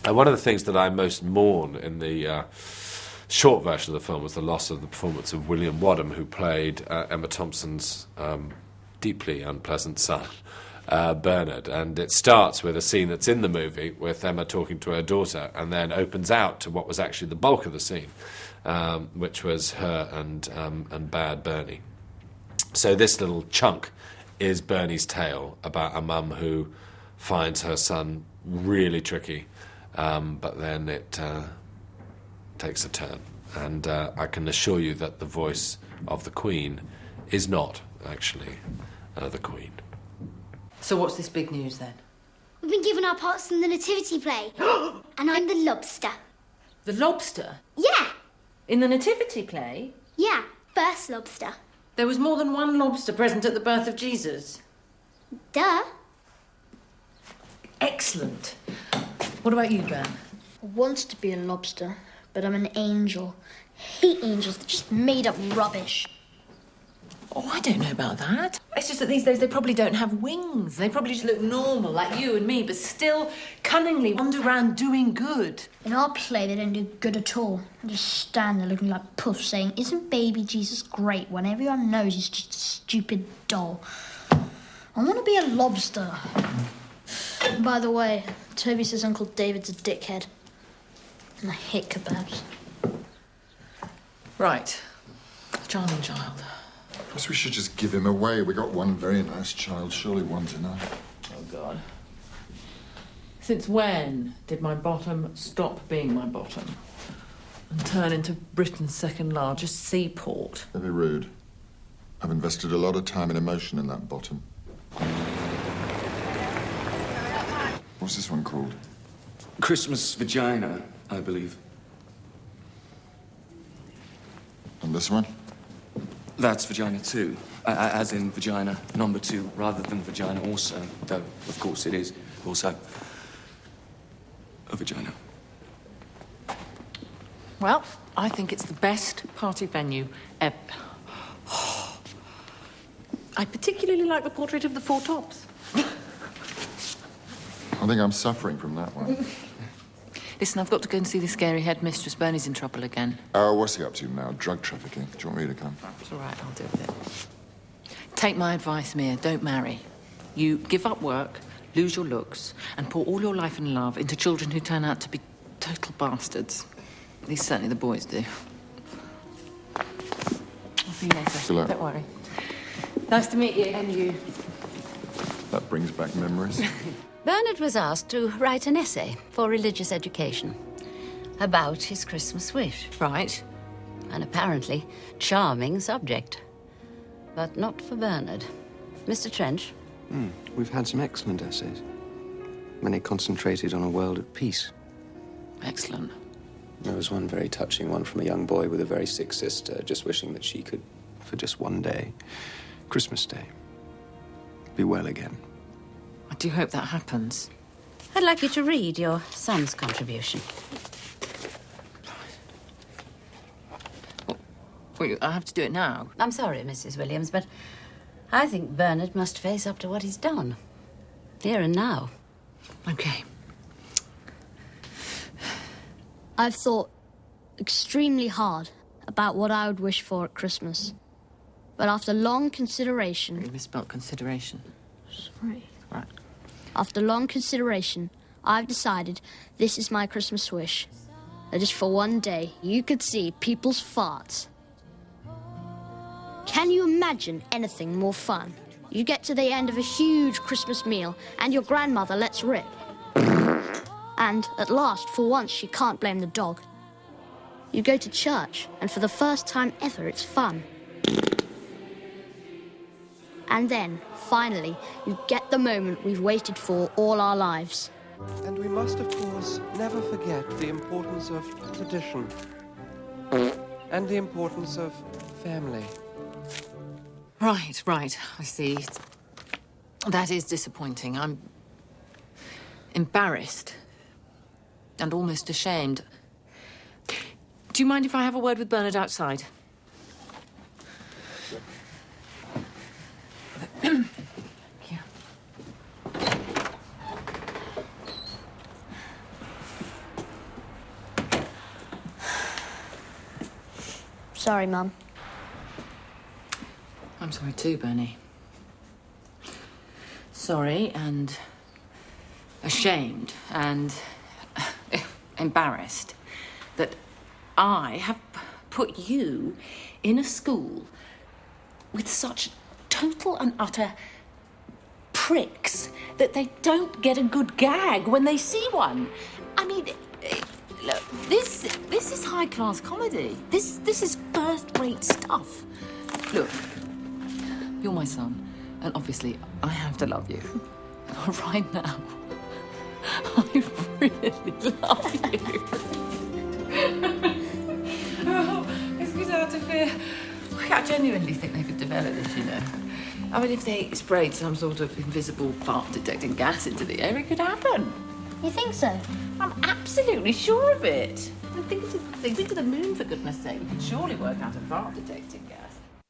And one of the things that I most mourn in the short version of the film was the loss of the performance of William Wadham, who played Emma Thompson's deeply unpleasant son, Bernard. And it starts with a scene that's in the movie with Emma talking to her daughter, and then opens out to what was actually the bulk of the scene, which was her and Bad Bernie. So this little chunk is Bernie's tale about a mum who finds her son really tricky, but then it takes a turn. And I can assure you that the voice of the Queen is not actually the Queen. So what's this big news then? We've been given our parts in the nativity play. And I'm the lobster. The lobster? Yeah. In the nativity play? Yeah, first lobster. There was more than one lobster present at the birth of Jesus. Duh. Excellent. What about you, Ben? I wanted to be a lobster, but I'm an angel. I hate angels, they're just made up rubbish. Oh, I don't know about that. It's just that these days they probably don't have wings. They probably just look normal, like you and me, but still cunningly wander around doing good. In our play, they don't do good at all. They just stand there looking like puffs saying, "Isn't baby Jesus great?" when everyone knows he's just a stupid doll. I want to be a lobster. By the way, Toby says Uncle David's a dickhead. And I hate kebabs. Right. Charming child. Perhaps we should just give him away. We got one very nice child. Surely one's enough. Oh, God. Since when did my bottom stop being my bottom and turn into Britain's second largest seaport? Very rude. I've invested a lot of time and emotion in that bottom. What's this one called? Christmas Vagina, I believe. And this one? That's Vagina 2, as in vagina number 2, rather than vagina also, though, of course, it is also a vagina. Well, I think it's the best party venue ever. I particularly like the portrait of the Four Tops. I think I'm suffering from that one. Listen, I've got to go and see the scary headmistress. Bernie's in trouble again. Oh, what's he up to now? Drug trafficking. Do you want me to come? It's all right, I'll deal with it. Take my advice, Mia, don't marry. You give up work, lose your looks, and pour all your life and love into children who turn out to be total bastards. At least certainly the boys do. I'll see you later. See you later. Don't worry. Nice to meet you. And you. That brings back memories. Bernard was asked to write an essay for religious education about his Christmas wish. Right. An apparently charming subject. But not for Bernard. Mr. Trench? We've had some excellent essays. Many concentrated on a world at peace. Excellent. There was one very touching one from a young boy with a very sick sister, just wishing that she could, for just one day, Christmas Day, be well again. I do hope that happens. I'd like you to read your son's contribution. Well, I have to do it now. I'm sorry, Mrs. Williams, but I think Bernard must face up to what he's done. Here and now. Okay. I've thought extremely hard about what I would wish for at Christmas. But after long consideration... You misspelled consideration. Sorry. Right. After long consideration, I've decided this is my Christmas wish. That just for one day, you could see people's farts. Can you imagine anything more fun? You get to the end of a huge Christmas meal, and your grandmother lets rip. And, at last, for once, she can't blame the dog. You go to church, and for the first time ever, it's fun. And then, finally, you get the moment we've waited for all our lives. And we must, of course, never forget the importance of tradition. And the importance of family. Right, I see. That is disappointing. I'm embarrassed and almost ashamed. Do you mind if I have a word with Bernard outside? Sorry, Mum. I'm sorry too, Bernie. Sorry and ashamed and embarrassed that I have put you in a school with such total and utter pricks that they don't get a good gag when they see one. I mean, look, this is high-class comedy. This is first-rate stuff. Look, you're my son, and obviously I have to love you. But right now, I really love you. Oh, it's hard to fear. I genuinely think they could develop this, you know. I mean, if they sprayed some sort of invisible fart-detecting gas into the air, it could happen. You think so? I'm absolutely sure of it. Think to the moon, for goodness sake. We could surely work out a fart-detecting gas.